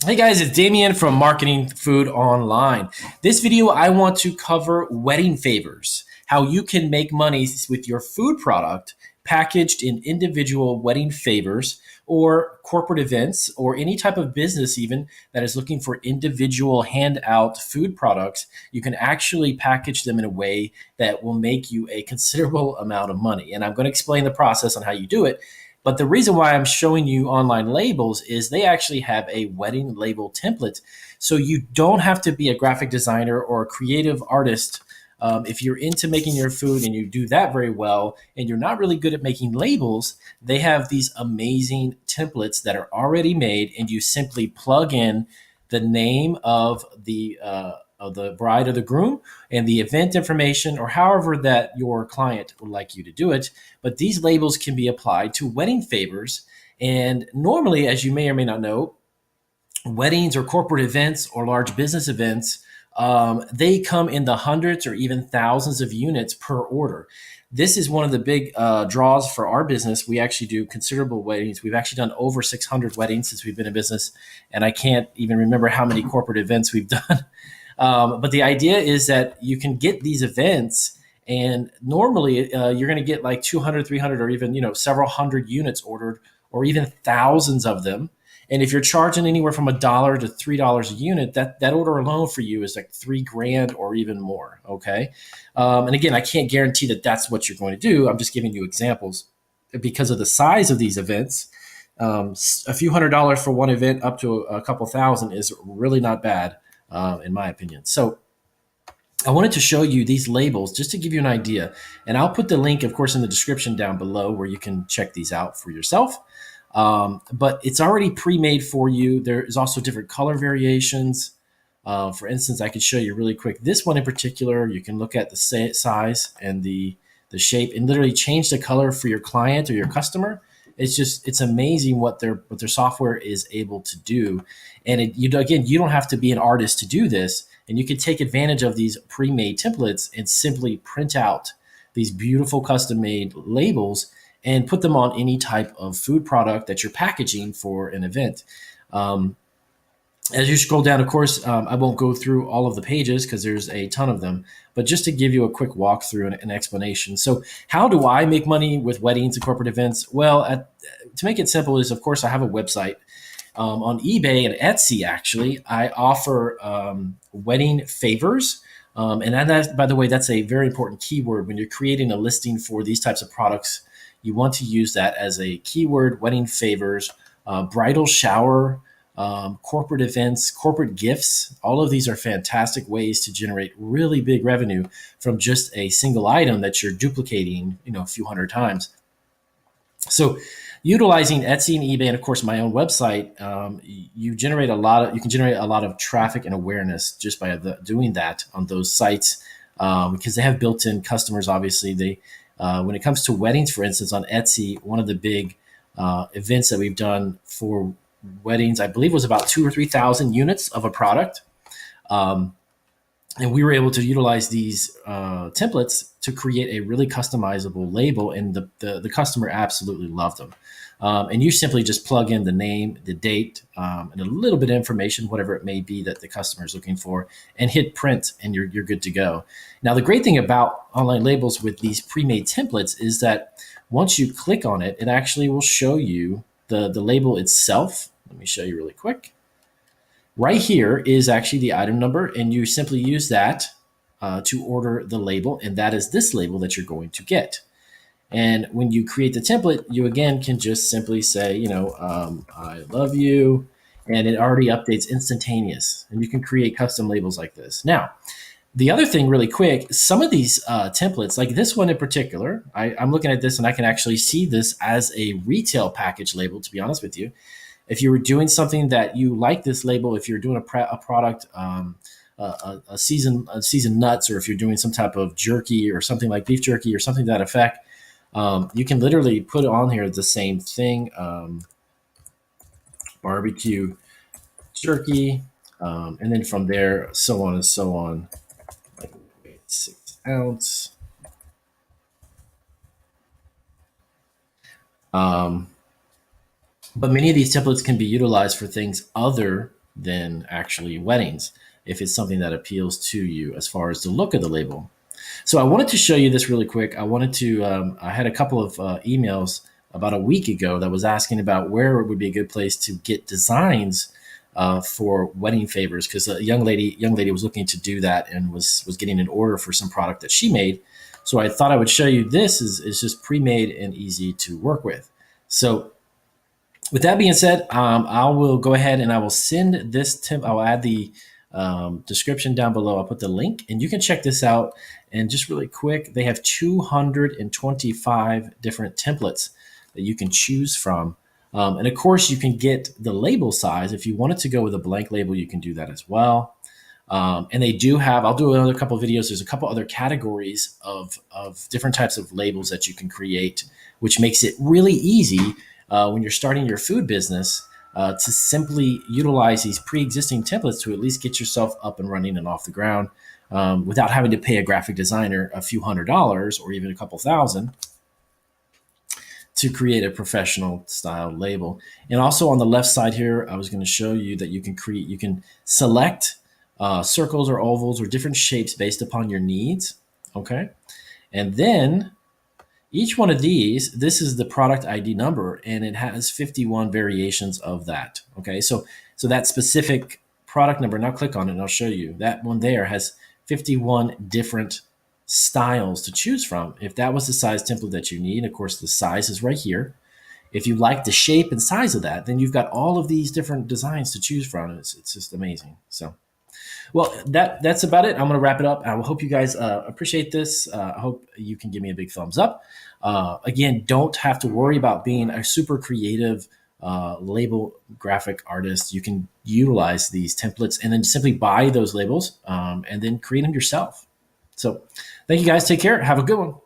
Hey guys, it's Damien from Marketing Food Online. This video, I want to cover wedding favors, how you can make money with your food product packaged in individual wedding favors or corporate events or any type of business even that is looking for individual handout food products. You can actually package them in a way that will make you a considerable amount of money. And I'm going to explain the process on how you do it. But the reason why I'm showing you online labels is they actually have a wedding label template. So you don't have to be a graphic designer or a creative artist. If you're into making your food and you do that very well and you're not really good at making labels, they have these amazing templates that are already made, and you simply plug in the name of the bride or the groom and the event information, or however that your client would like you to do it. But these labels can be applied to wedding favors. And normally, as you may or may not know, weddings or corporate events or large business events, they come in the hundreds or even thousands of units per order. This is one of the big draws for our business. We actually do considerable weddings. We've actually done over 600 weddings since we've been in business, and I can't even remember how many corporate events we've done. But the idea is that you can get these events, and normally you're going to get like 200, 300, or even several hundred units ordered, or even thousands of them. And if you're charging anywhere from $1 to $3 a unit, that order alone for you is like 3 grand or even more. Okay, and again, I can't guarantee that that's what you're going to do. I'm just giving you examples because of the size of these events. A few $100s for one event up to a couple thousand is really not bad, in my opinion. So I wanted to show you these labels just to give you an idea. And I'll put the link, of course, in the description down below where you can check these out for yourself. But it's already pre-made for you. There is also different color variations. For instance, I could show you really quick. This one in particular, you can look at the size and the shape and literally change the color for your client or your customer. It's amazing what their software is able to do. And you don't have to be an artist to do this, and you can take advantage of these pre-made templates and simply print out these beautiful custom-made labels and put them on any type of food product that you're packaging for an event. Um, as you scroll down, of course, I won't go through all of the pages because there's a ton of them, but just to give you a quick walkthrough and an explanation. So, how do I make money with weddings and corporate events? Well, to make it simple, is of course I have a website on eBay and Etsy. Actually, I offer wedding favors. And that, by the way, that's a very important keyword when you're creating a listing for these types of products. You want to use that as a keyword: wedding favors, bridal shower, corporate events, corporate gifts. All of these are fantastic ways to generate really big revenue from just a single item that you're duplicating, a few hundred times. So, utilizing Etsy and eBay, and of course my own website, you can generate a lot of traffic and awareness just by doing that on those sites, because they have built-in customers. Obviously, they when it comes to weddings, for instance, on Etsy, one of the big events that we've done for weddings, I believe, was about 2 or 3 thousand units of a product. Um, and we were able to utilize these templates to create a really customizable label, and the customer absolutely loved them. And you simply just plug in the name, the date, and a little bit of information, whatever it may be that the customer is looking for, and hit print, and you're good to go. Now, the great thing about online labels with these pre-made templates is that once you click on it, it actually will show you the label itself. Let me show you really quick. Right here is actually the item number, and you simply use that to order the label, and that is this label that you're going to get. And when you create the template, you again can just simply say, I love you, and it already updates instantaneous. And you can create custom labels like this. Now, the other thing, really quick, some of these templates, like this one in particular, I'm looking at this and I can actually see this as a retail package label, to be honest with you. If you were doing something that you like this label, if you're doing a product, a seasoned nuts, or if you're doing some type of jerky or something like beef jerky or something to that effect, you can literally put on here the same thing, barbecue jerky, and then from there, so on and so on. Like 6 ounce. Um, but many of these templates can be utilized for things other than actually weddings, if it's something that appeals to you as far as the look of the label. So I wanted to show you this really quick. I had a couple of emails about a week ago that was asking about where it would be a good place to get designs for wedding favors, because a young lady was looking to do that and was getting an order for some product that she made. So I thought I would show you this is just pre-made and easy to work with. So with that being said, I will go ahead and I will send this tip. I'll add the description down below. I'll put the link and you can check this out. And just really quick, they have 225 different templates that you can choose from. And of course, you can get the label size. If you wanted to go with a blank label, you can do that as well. And they do have, I'll do another couple of videos. There's a couple other categories of different types of labels that you can create, which makes it really easy when you're starting your food business to simply utilize these pre-existing templates to at least get yourself up and running and off the ground without having to pay a graphic designer a few $100s or even a couple thousand to create a professional style label. And also on the left side here, I was going to show you that you can select circles or ovals or different shapes based upon your needs. Okay. And then each one of these, this is the product ID number, and it has 51 variations of that. Okay, so that specific product number, now click on it and I'll show you. That one there has 51 different styles to choose from. If that was the size template that you need, of course, the size is right here. If you like the shape and size of that, then you've got all of these different designs to choose from. It's just amazing. So well, that's about it. I'm going to wrap it up. I hope you guys appreciate this. I hope you can give me a big thumbs up. Again, don't have to worry about being a super creative label graphic artist. You can utilize these templates and then simply buy those labels and then create them yourself. So thank you guys. Take care. Have a good one.